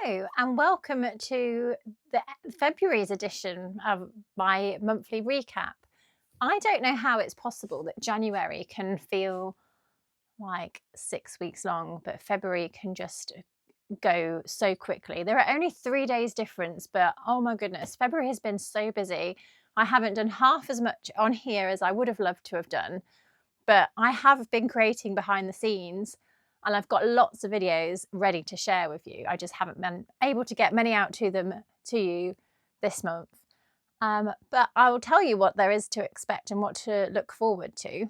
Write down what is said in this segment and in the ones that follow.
Hello and welcome to the February's edition of my monthly recap. I don't know how it's possible that January can feel like 6 weeks long, but February can just go so quickly. There are only 3 days difference, but oh my goodness, February has been so busy. I haven't done half as much on here as I would have loved to have done, but I have been creating behind the scenes. And I've got lots of videos ready to share with you. I just haven't been able to get many out to you this month. But I will tell you what there is to expect and what to look forward to.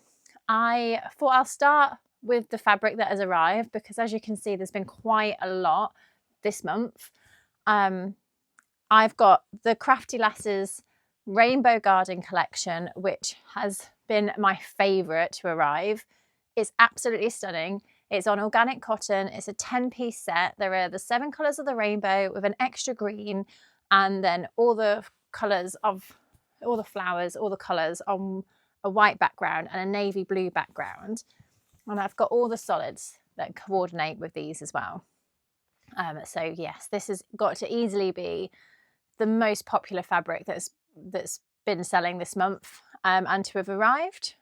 I thought I'll start with the fabric that has arrived because, as you can see, there's been quite a lot this month. I've got the Crafty Lasses Rainbow Garden collection, which has been my favourite to arrive. It's absolutely stunning. It's on organic cotton. It's a 10-piece set. There are the 7 colours of the rainbow with an extra green, and then all the colours of all the flowers, all the colours on a white background and a navy blue background. And I've got all the solids that coordinate with these as well. So yes, this has got to easily be the most popular fabric that's been selling this month, and to have arrived.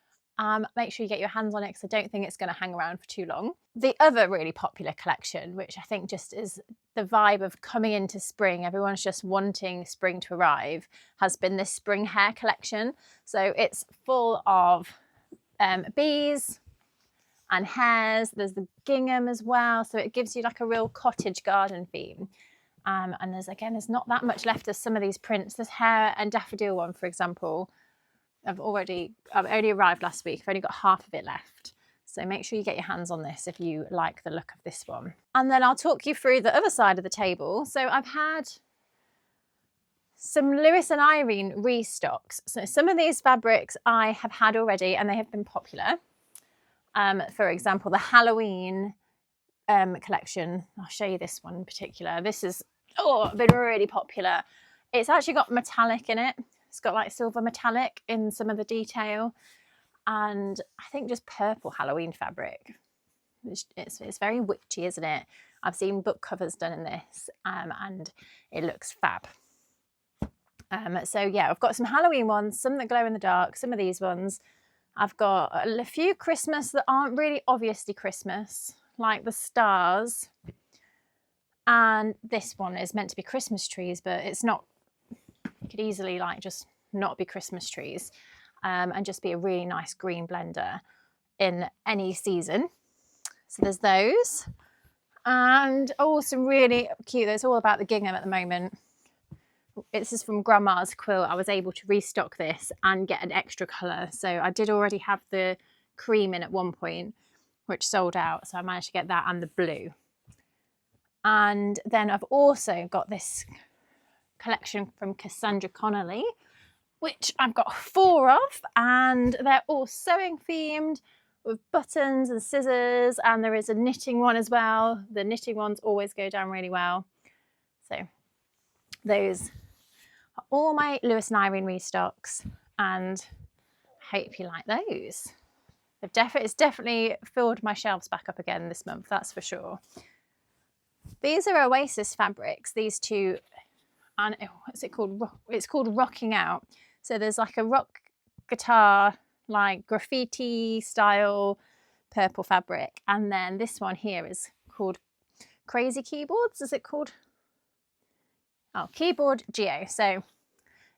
Make sure you get your hands on it because I don't think it's going to hang around for too long. The other really popular collection, which I think just is the vibe of coming into spring, everyone's just wanting spring to arrive, has been this spring hair collection. So it's full of bees and hairs. There's the gingham as well, so it gives you like a real cottage garden theme. And there's not that much left of some of these prints. This hare and daffodil one, for example, I've only arrived last week. I've only got half of it left. So make sure you get your hands on this if you like the look of this one. And then I'll talk you through the other side of the table. So I've had some Lewis and Irene restocks. So some of these fabrics I have had already and they have been popular. For example, the Halloween collection. I'll show you this one in particular. This is been really popular. It's actually got metallic in it. It's got like silver metallic in some of the detail, and I think just purple Halloween fabric. It's very witchy, isn't it? I've seen book covers done in this, and it looks fab. So yeah, I've got some Halloween ones, some that glow in the dark, some of these ones. I've got a few Christmas that aren't really obviously Christmas, like the stars. And this one is meant to be Christmas trees, but it's not. It could easily like just not be Christmas trees, and just be a really nice green blender in any season. So there's those, and some really cute. It's all about the gingham at the moment. This is from Grandma's Quilt. I was able to restock this and get an extra colour. So I did already have the cream in at one point, which sold out. So I managed to get that and the blue. And then I've also got this collection from Cassandra Connolly, which I've got 4 of, and they're all sewing themed with buttons and scissors, and there is a knitting one as well. The knitting ones always go down really well. So those are all my Lewis and Irene restocks, and I hope you like those. It's definitely filled my shelves back up again this month, that's for sure. These are Oasis fabrics, these two. And what's it called? It's called Rocking Out. So there's like a rock guitar, like graffiti style purple fabric. And then this one here is called Crazy Keyboards. Is it called? Oh, Keyboard Geo. So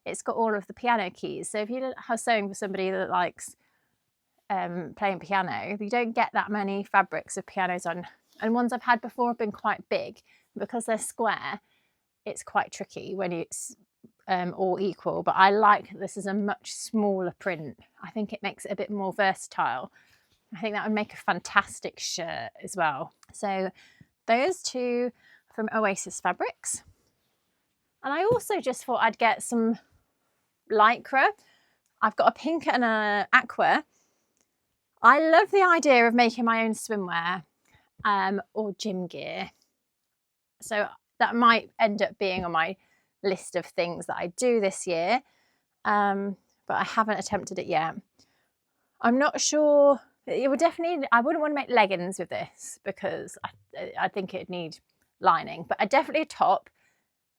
it's got all of the piano keys. So if you are sewing for somebody that likes playing piano, you don't get that many fabrics of pianos on. And ones I've had before have been quite big. Because they're square, it's quite tricky when it's all equal, but I like that this is a much smaller print. I think it makes it a bit more versatile. I think that would make a fantastic shirt as well. So those two from Oasis Fabrics. And I also just thought I'd get some lycra. I've got a pink and an aqua. I love the idea of making my own swimwear or gym gear. So that might end up being on my list of things that I do this year, but I haven't attempted it yet. I'm not sure. It would definitely. I wouldn't want to make leggings with this because I think it'd need lining, but definitely a top.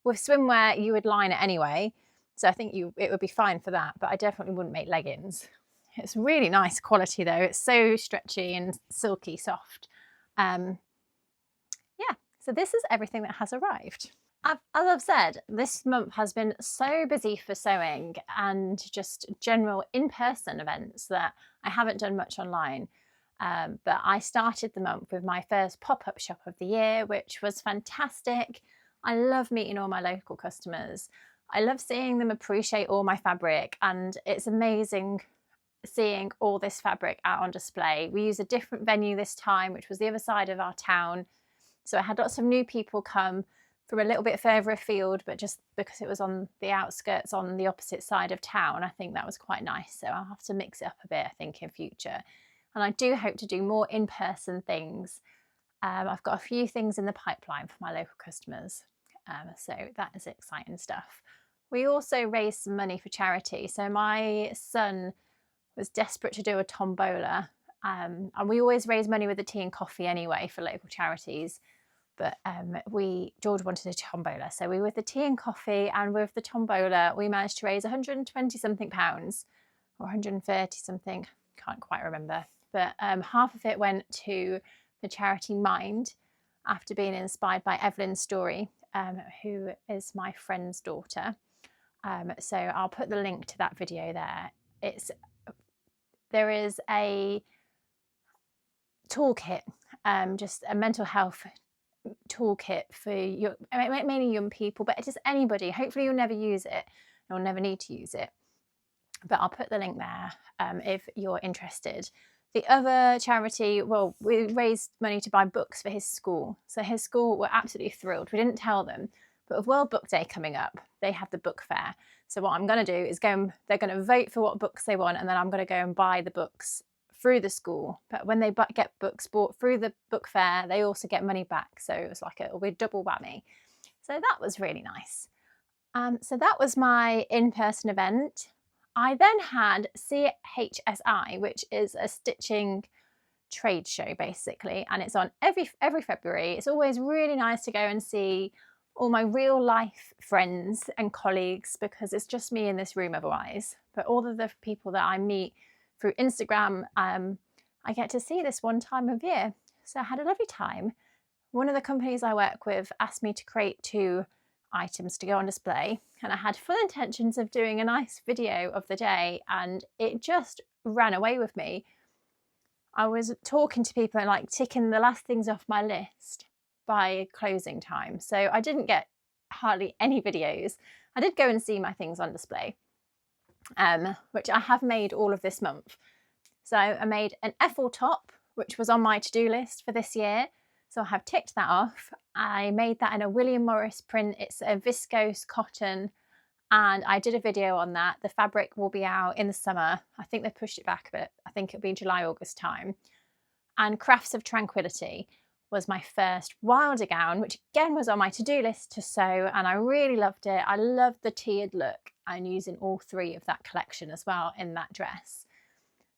With swimwear, you would line it anyway, so I think it would be fine for that, but I definitely wouldn't make leggings. It's really nice quality though. It's so stretchy and silky soft. Yeah, so this is everything that has arrived. As I've said, this month has been so busy for sewing and just general in-person events that I haven't done much online. But I started the month with my first pop-up shop of the year, which was fantastic. I love meeting all my local customers. I love seeing them appreciate all my fabric, and it's amazing seeing all this fabric out on display. We used a different venue this time, which was the other side of our town. So I had lots of new people come from a little bit further afield, but just because it was on the outskirts on the opposite side of town, I think that was quite nice. So I'll have to mix it up a bit, I think, in future. And I do hope to do more in-person things. I've got a few things in the pipeline for my local customers. So that is exciting stuff. We also raised some money for charity. So my son was desperate to do a tombola. And we always raise money with the tea and coffee anyway for local charities. But George wanted a tombola. So we, with the tea and coffee and with the tombola, we managed to raise 120 something pounds or 130 something, can't quite remember. But half of it went to the charity Mind after being inspired by Evelyn's story, who is my friend's daughter. So I'll put the link to that video there. There is a toolkit, just a mental health toolkit for mainly young people, but just anybody. Hopefully you'll never use it, you'll never need to use it, but I'll put the link there if you're interested. The other charity, well, we raised money to buy books for his school. So his school were absolutely thrilled. We didn't tell them, but with World Book Day coming up, they have the book fair. So what I'm going to do is they're going to vote for what books they want, and then I'm going to go and buy the books through the school. But when they get books bought through the book fair, they also get money back. So it was like it'll be a double whammy. So that was really nice. So that was my in-person event. I then had CHSI, which is a stitching trade show basically, and it's on every February. It's always really nice to go and see all my real life friends and colleagues, because it's just me in this room otherwise. But all of the people that I meet through Instagram, I get to see this one time of year. So I had a lovely time. One of the companies I work with asked me to create 2 items to go on display, and I had full intentions of doing a nice video of the day, and it just ran away with me. I was talking to people and like ticking the last things off my list by closing time. So I didn't get hardly any videos. I did go and see my things on display, which I have made all of this month. So I made an Ethel top, which was on my to-do list for this year. So I have ticked that off. I made that in a William Morris print. It's a viscose cotton, and I did a video on that. The fabric will be out in the summer. I think they pushed it back a bit. I think it'll be July, August time. And Crafts of Tranquility was my first Wildergown, which again was on my to-do list to sew, and I really loved it. I loved the tiered look and using all 3 of that collection as well in that dress.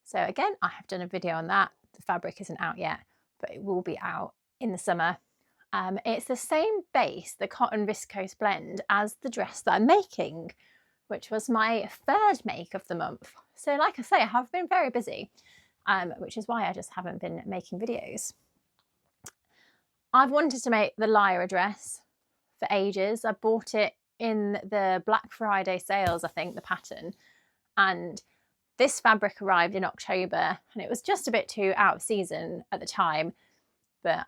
So again, I have done a video on that. The fabric isn't out yet, but it will be out in the summer. It's the same base, the cotton viscose blend, as the dress that I'm making, which was my 3rd make of the month. So like I say, I have been very busy, which is why I just haven't been making videos. I've wanted to make the Lyra dress for ages. I bought it in the Black Friday sales, I think, the pattern, and this fabric arrived in October, and it was just a bit too out of season at the time, but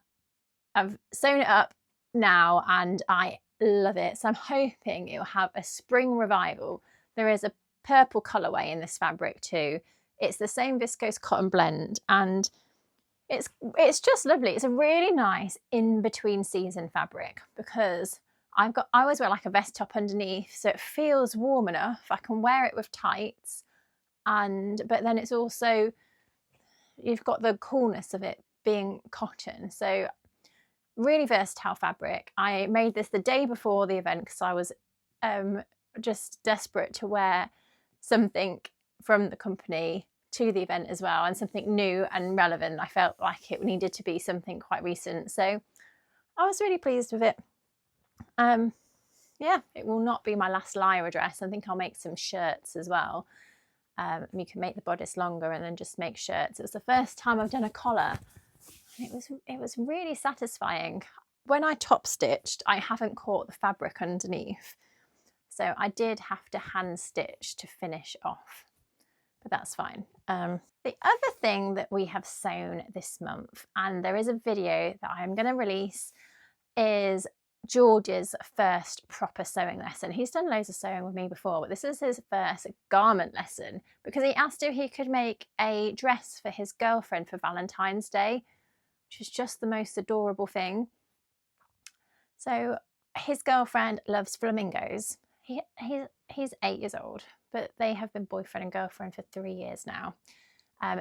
I've sewn it up now and I love it. So I'm hoping it will have a spring revival. There is a purple colourway in this fabric too. It's the same viscose cotton blend, and it's just lovely. It's a really nice in-between season fabric, because I always wear like a vest top underneath, so it feels warm enough. I can wear it with tights, but then it's also, you've got the coolness of it being cotton. So really versatile fabric. I made this the day before the event because I was just desperate to wear something from the company to the event as well, and something new and relevant. I felt like it needed to be something quite recent. So I was really pleased with it. Yeah, it will not be my last Lyra dress. I think I'll make some shirts as well. You can make the bodice longer and then just make shirts. It was the first time I've done a collar. It was really satisfying. When I top stitched, I haven't caught the fabric underneath, so I did have to hand stitch to finish off, but that's fine. The other thing that we have sewn this month, and there is a video that I'm going to release, is George's first proper sewing lesson. He's done loads of sewing with me before, but this is his first garment lesson because he asked if he could make a dress for his girlfriend for Valentine's Day, which is just the most adorable thing. So his girlfriend loves flamingos. He's 8 years old, but they have been boyfriend and girlfriend for 3 years now.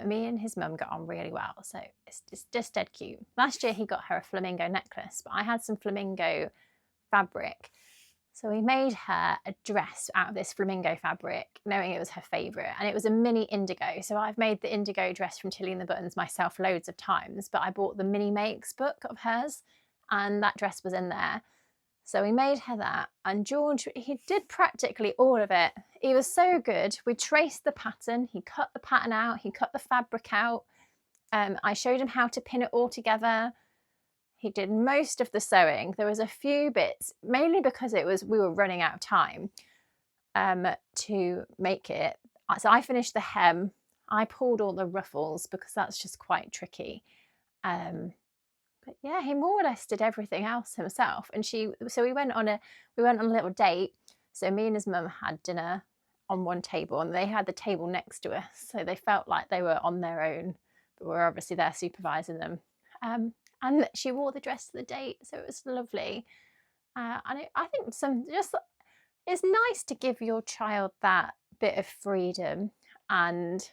Me and his mum got on really well, so it's just dead cute. Last year he got her a flamingo necklace, but I had some flamingo fabric, so we made her a dress out of this flamingo fabric, knowing it was her favourite, and it was a mini indigo. So I've made the indigo dress from Tilly and the Buttons myself loads of times, but I bought the mini makes book of hers, and that dress was in there. So we made her that, and George, he did practically all of it. He was so good. We traced the pattern, he cut the pattern out, he cut the fabric out. I showed him how to pin it all together. He did most of the sewing. There was a few bits, mainly because we were running out of time to make it. So I finished the hem. I pulled all the ruffles because that's just quite tricky. But yeah, he more or less did everything else himself. And so we went on a little date. So me and his mum had dinner on one table, and they had the table next to us, so they felt like they were on their own, but we're obviously there supervising them. And she wore the dress to the date, so it was lovely. And I think it's nice to give your child that bit of freedom, and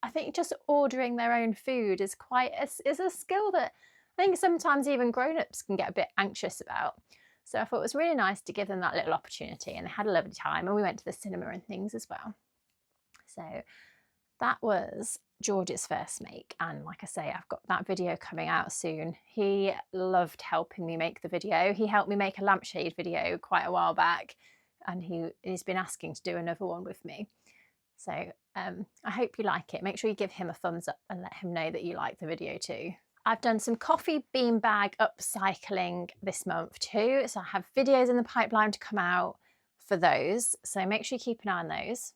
I think just ordering their own food is a skill that I think sometimes even grown-ups can get a bit anxious about. So I thought it was really nice to give them that little opportunity, and they had a lovely time, and we went to the cinema and things as well. So that was George's first make, and like I say, I've got that video coming out soon. He loved helping me make the video. He helped me make a lampshade video quite a while back, and he's been asking to do another one with me. So I hope you like it. Make sure you give him a thumbs up and let him know that you like the video too. I've done some coffee beanbag upcycling this month too, so I have videos in the pipeline to come out for those, so make sure you keep an eye on those.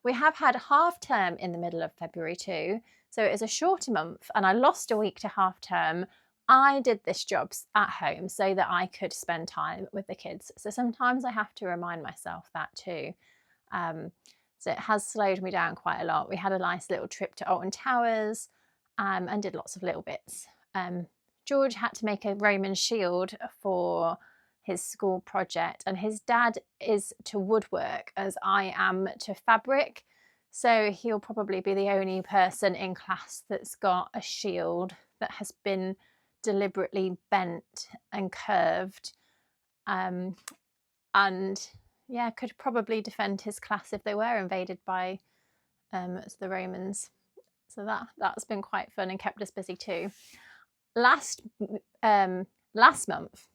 We have had half term in the middle of February too, so it is a shorter month, and I lost a week to half term. I did this job at home so that I could spend time with the kids, so sometimes I have to remind myself that too. So it has slowed me down quite a lot. We had a nice little trip to Alton Towers, and did lots of little bits. George had to make a Roman shield for his school project, and his dad is to woodwork as I am to fabric, so he'll probably be the only person in class that's got a shield that has been deliberately bent and curved, and yeah, could probably defend his class if they were invaded by the Romans. So that's been quite fun and kept us busy too. Last month,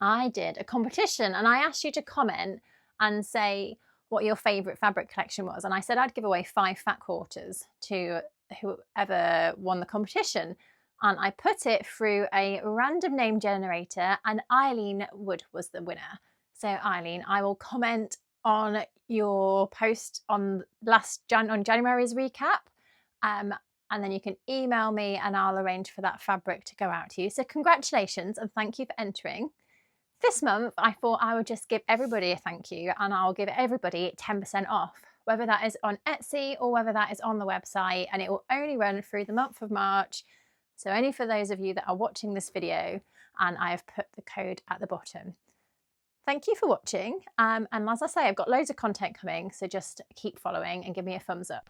I did a competition, and I asked you to comment and say what your favourite fabric collection was. And I said I'd give away 5 fat quarters to whoever won the competition. And I put it through a random name generator, and Eileen Wood was the winner. So Eileen, I will comment on your post on January's recap. And then you can email me and I'll arrange for that fabric to go out to you. So congratulations and thank you for entering. This month, I thought I would just give everybody a thank you, and I'll give everybody 10% off, whether that is on Etsy or whether that is on the website, and it will only run through the month of March. So only for those of you that are watching this video, and I have put the code at the bottom. Thank you for watching. And as I say, I've got loads of content coming, so just keep following and give me a thumbs up.